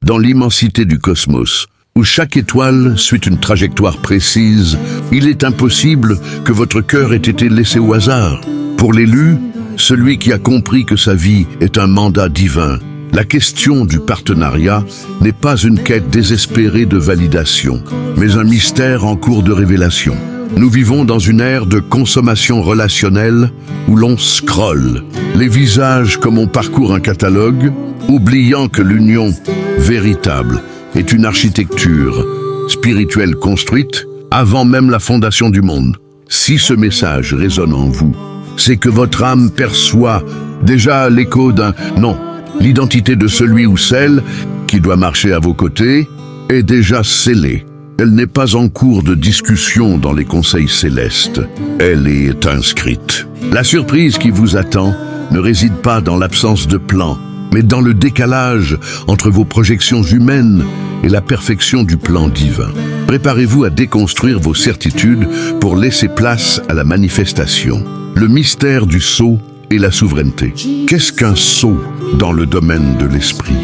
dans l'immensité du cosmos, où chaque étoile suit une trajectoire précise, il est impossible que votre cœur ait été laissé au hasard. Pour l'élu, celui qui a compris que sa vie est un mandat divin, la question du partenariat n'est pas une quête désespérée de validation, mais un mystère en cours de révélation. Nous vivons dans une ère de consommation relationnelle où l'on scrolle les visages comme on parcourt un catalogue, oubliant que l'union véritable est une architecture spirituelle construite avant même la fondation du monde. Si ce message résonne en vous, c'est que votre âme perçoit déjà l'écho d'un non. L'identité de celui ou celle qui doit marcher à vos côtés est déjà scellée. Elle n'est pas en cours de discussion dans les conseils célestes. Elle est inscrite. La surprise qui vous attend ne réside pas dans l'absence de plan, mais dans le décalage entre vos projections humaines et la perfection du plan divin. Préparez-vous à déconstruire vos certitudes pour laisser place à la manifestation. Le mystère du sceau et la souveraineté. Qu'est-ce qu'un sceau dans le domaine de l'esprit?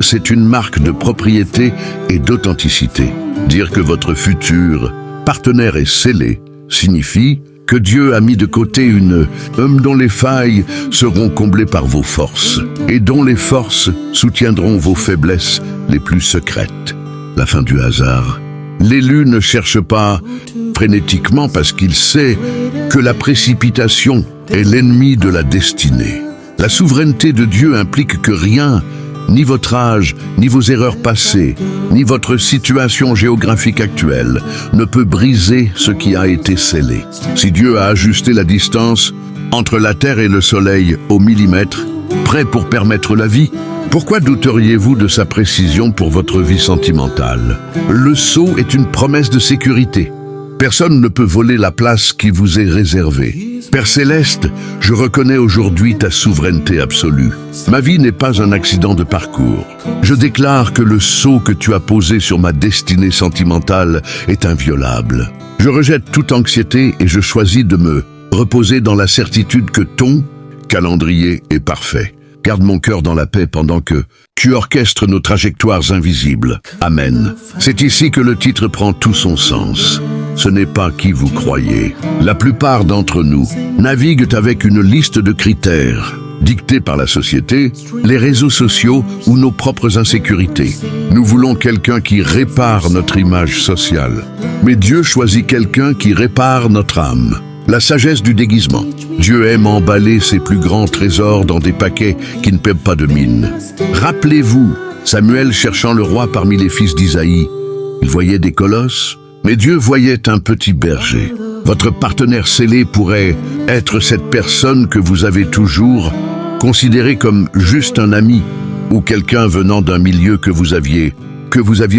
C'est une marque de propriété et d'authenticité. Dire que votre futur partenaire est scellé signifie que Dieu a mis de côté une homme dont les failles seront comblées par vos forces et dont les forces soutiendront vos faiblesses les plus secrètes. La fin du hasard. L'élu ne cherche pas frénétiquement parce qu'il sait que la précipitation est l'ennemi de la destinée. La souveraineté de Dieu implique que rien, ni votre âge, ni vos erreurs passées, ni votre situation géographique actuelle, ne peut briser ce qui a été scellé. Si Dieu a ajusté la distance entre la terre et le soleil au millimètre, prêt pour permettre la vie, pourquoi douteriez-vous de sa précision pour votre vie sentimentale? Le sceau est une promesse de sécurité. Personne ne peut voler la place qui vous est réservée. Père Céleste, je reconnais aujourd'hui ta souveraineté absolue. Ma vie n'est pas un accident de parcours. Je déclare que le sceau que tu as posé sur ma destinée sentimentale est inviolable. Je rejette toute anxiété et je choisis de me reposer dans la certitude que ton calendrier est parfait. Garde mon cœur dans la paix pendant que tu orchestres nos trajectoires invisibles. Amen. C'est ici que le titre prend tout son sens. Ce n'est pas qui vous croyez. La plupart d'entre nous naviguent avec une liste de critères, dictés par la société, les réseaux sociaux ou nos propres insécurités. Nous voulons quelqu'un qui répare notre image sociale. Mais Dieu choisit quelqu'un qui répare notre âme. La sagesse du déguisement. Dieu aime emballer ses plus grands trésors dans des paquets qui ne paient pas de mine. Rappelez-vous, Samuel cherchant le roi parmi les fils d'Isaïe. Il voyait des colosses, mais Dieu voyait un petit berger. Votre partenaire scellé pourrait être cette personne que vous avez toujours considérée comme juste un ami ou quelqu'un venant d'un milieu que vous aviez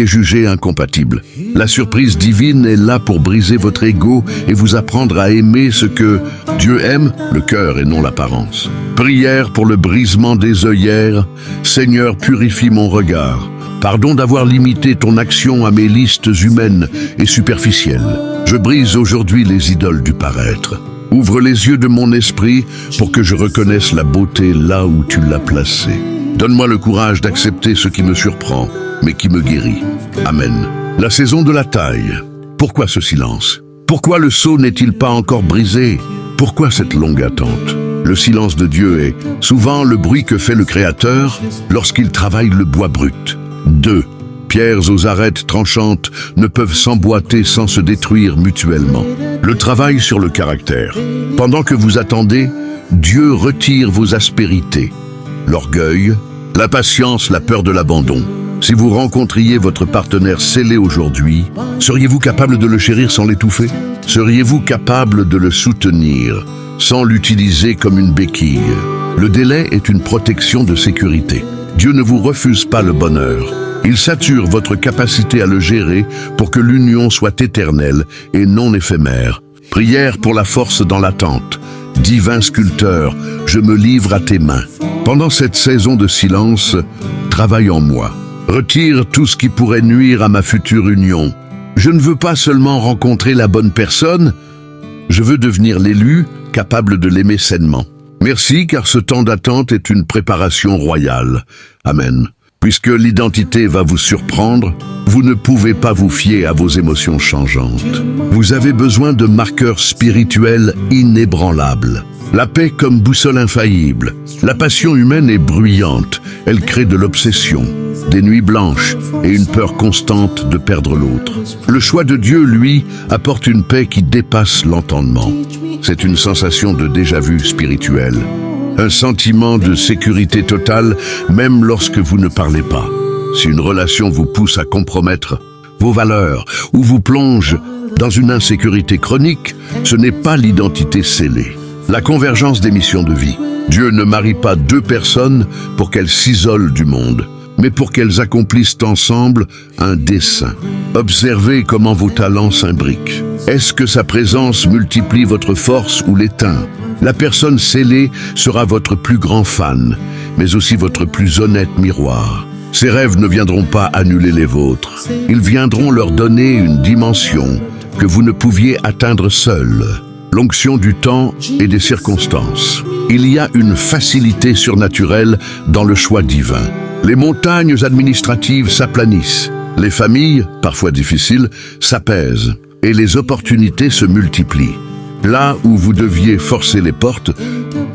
jugé incompatible. La surprise divine est là pour briser votre ego et vous apprendre à aimer ce que Dieu aime, le cœur et non l'apparence. Prière pour le brisement des œillères. Seigneur, purifie mon regard. Pardon d'avoir limité ton action à mes listes humaines et superficielles. Je brise aujourd'hui les idoles du paraître. Ouvre les yeux de mon esprit pour que je reconnaisse la beauté là où tu l'as placée. Donne-moi le courage d'accepter ce qui me surprend, mais qui me guérit. Amen. La saison de la taille. Pourquoi ce silence? Pourquoi le sceau n'est-il pas encore brisé? Pourquoi cette longue attente? Le silence de Dieu est souvent le bruit que fait le Créateur lorsqu'il travaille le bois brut. 2. Pierres aux arêtes tranchantes ne peuvent s'emboîter sans se détruire mutuellement. Le travail sur le caractère. Pendant que vous attendez, Dieu retire vos aspérités. L'orgueil, la patience, la peur de l'abandon. Si vous rencontriez votre partenaire scellé aujourd'hui, seriez-vous capable de le chérir sans l'étouffer? Seriez-vous capable de le soutenir sans l'utiliser comme une béquille? Le délai est une protection de sécurité. Dieu ne vous refuse pas le bonheur. Il sature votre capacité à le gérer pour que l'union soit éternelle et non éphémère. Prière pour la force dans l'attente. Divin sculpteur, je me livre à tes mains. Pendant cette saison de silence, travaille en moi. Retire tout ce qui pourrait nuire à ma future union. Je ne veux pas seulement rencontrer la bonne personne, je veux devenir l'élu capable de l'aimer sainement. Merci car ce temps d'attente est une préparation royale. Amen. Puisque l'identité va vous surprendre, vous ne pouvez pas vous fier à vos émotions changeantes. Vous avez besoin de marqueurs spirituels inébranlables. La paix comme boussole infaillible. La passion humaine est bruyante, elle crée de l'obsession, des nuits blanches et une peur constante de perdre l'autre. Le choix de Dieu, lui, apporte une paix qui dépasse l'entendement. C'est une sensation de déjà-vu spirituel. Un sentiment de sécurité totale, même lorsque vous ne parlez pas. Si une relation vous pousse à compromettre vos valeurs ou vous plonge dans une insécurité chronique, ce n'est pas l'identité scellée. La convergence des missions de vie. Dieu ne marie pas deux personnes pour qu'elles s'isolent du monde, mais pour qu'elles accomplissent ensemble un dessein. Observez comment vos talents s'imbriquent. Est-ce que sa présence multiplie votre force ou l'éteint? La personne scellée sera votre plus grand fan, mais aussi votre plus honnête miroir. Ces rêves ne viendront pas annuler les vôtres. Ils viendront leur donner une dimension que vous ne pouviez atteindre seul. L'onction du temps et des circonstances. Il y a une facilité surnaturelle dans le choix divin. Les montagnes administratives s'aplanissent. Les familles, parfois difficiles, s'apaisent. Et les opportunités se multiplient. Là où vous deviez forcer les portes,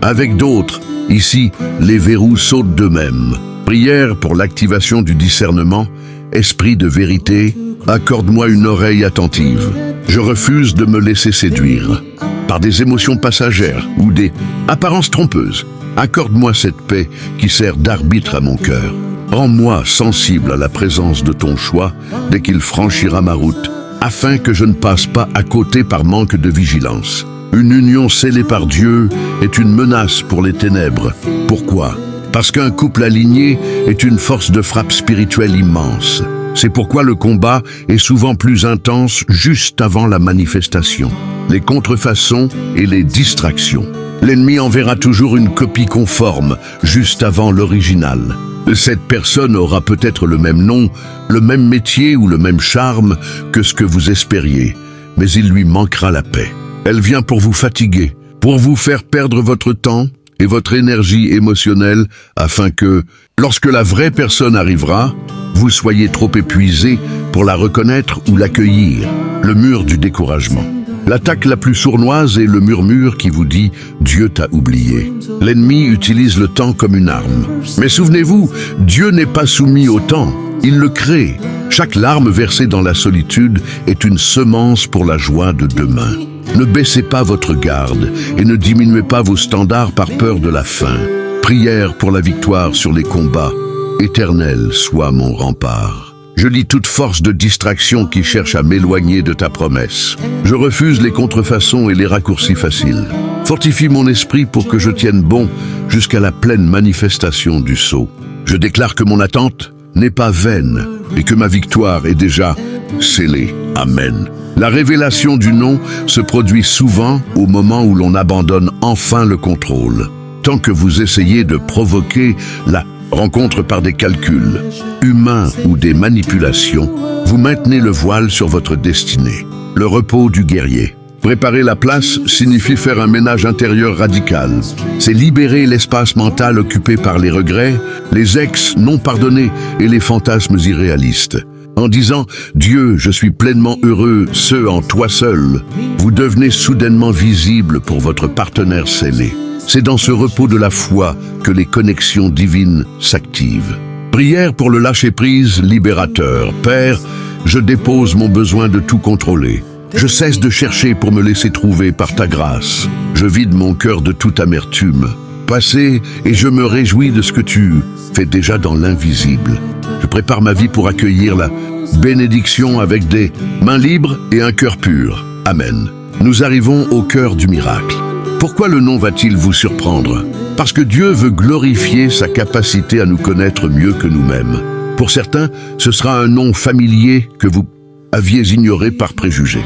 avec d'autres, ici, les verrous sautent d'eux-mêmes. Prière pour l'activation du discernement, esprit de vérité, accorde-moi une oreille attentive. Je refuse de me laisser séduire par des émotions passagères ou des apparences trompeuses. Accorde-moi cette paix qui sert d'arbitre à mon cœur. Rends-moi sensible à la présence de ton choix dès qu'il franchira ma route, afin que je ne passe pas à côté par manque de vigilance. Une union scellée par Dieu est une menace pour les ténèbres. Pourquoi? Parce qu'un couple aligné est une force de frappe spirituelle immense. C'est pourquoi le combat est souvent plus intense juste avant la manifestation. Les contrefaçons et les distractions. L'ennemi enverra toujours une copie conforme juste avant l'original. Cette personne aura peut-être le même nom, le même métier ou le même charme que ce que vous espériez, mais il lui manquera la paix. Elle vient pour vous fatiguer, pour vous faire perdre votre temps et votre énergie émotionnelle afin que, lorsque la vraie personne arrivera, vous soyez trop épuisé pour la reconnaître ou l'accueillir. Le mur du découragement. L'attaque la plus sournoise est le murmure qui vous dit « Dieu t'a oublié ». L'ennemi utilise le temps comme une arme. Mais souvenez-vous, Dieu n'est pas soumis au temps, il le crée. Chaque larme versée dans la solitude est une semence pour la joie de demain. Ne baissez pas votre garde et ne diminuez pas vos standards par peur de la fin. Prière pour la victoire sur les combats. Éternel soit mon rempart. Je lis toute force de distraction qui cherche à m'éloigner de ta promesse. Je refuse les contrefaçons et les raccourcis faciles. Fortifie mon esprit pour que je tienne bon jusqu'à la pleine manifestation du sceau. Je déclare que mon attente n'est pas vaine et que ma victoire est déjà scellée. Amen. La révélation du nom se produit souvent au moment où l'on abandonne enfin le contrôle. Tant que vous essayez de provoquer la rencontre par des calculs humains ou des manipulations, vous maintenez le voile sur votre destinée. Le repos du guerrier. Préparer la place signifie faire un ménage intérieur radical. C'est libérer l'espace mental occupé par les regrets, les ex non pardonnés et les fantasmes irréalistes. En disant « Dieu, je suis pleinement heureux, ce en toi seul », vous devenez soudainement visible pour votre partenaire scellé. C'est dans ce repos de la foi que les connexions divines s'activent. Prière pour le lâcher-prise libérateur. Père, je dépose mon besoin de tout contrôler. Je cesse de chercher pour me laisser trouver par ta grâce. Je vide mon cœur de toute amertume. Passé, et je me réjouis de ce que tu fais déjà dans l'invisible. Je prépare ma vie pour accueillir la bénédiction avec des mains libres et un cœur pur. Amen. Nous arrivons au cœur du miracle. Pourquoi le nom va-t-il vous surprendre? Parce que Dieu veut glorifier sa capacité à nous connaître mieux que nous-mêmes. Pour certains, ce sera un nom familier que vous aviez ignoré par préjugé.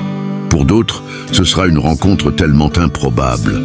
Pour d'autres, ce sera une rencontre tellement improbable,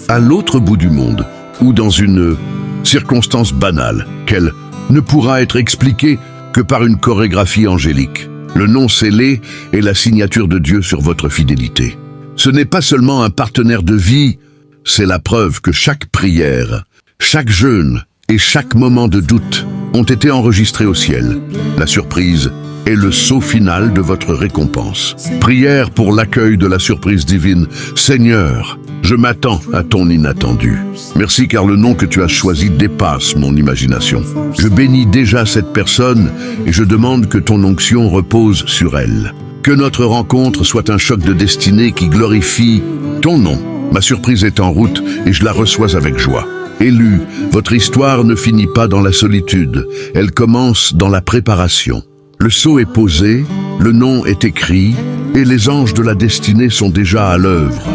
à l'autre bout du monde, ou dans une circonstance banale, qu'elle ne pourra être expliquée que par une chorégraphie angélique. Le nom scellé est la signature de Dieu sur votre fidélité. Ce n'est pas seulement un partenaire de vie, c'est la preuve que chaque prière, chaque jeûne et chaque moment de doute ont été enregistrés au ciel. La surprise est le sceau final de votre récompense. Prière pour l'accueil de la surprise divine. Seigneur, je m'attends à ton inattendu. Merci car le nom que tu as choisi dépasse mon imagination. Je bénis déjà cette personne et je demande que ton onction repose sur elle. Que notre rencontre soit un choc de destinée qui glorifie ton nom. Ma surprise est en route et je la reçois avec joie. Élu, votre histoire ne finit pas dans la solitude, elle commence dans la préparation. Le sceau est posé, le nom est écrit et les anges de la destinée sont déjà à l'œuvre.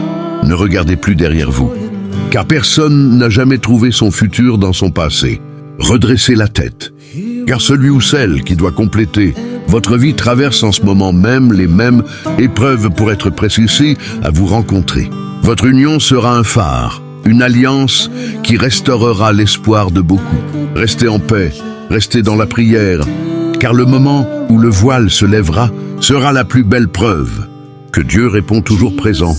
Ne regardez plus derrière vous, car personne n'a jamais trouvé son futur dans son passé. Redressez la tête, car celui ou celle qui doit compléter votre vie traverse en ce moment même les mêmes épreuves pour être précis à vous rencontrer. Votre union sera un phare, une alliance qui restaurera l'espoir de beaucoup. Restez en paix, restez dans la prière, car le moment où le voile se lèvera sera la plus belle preuve que Dieu répond toujours présent.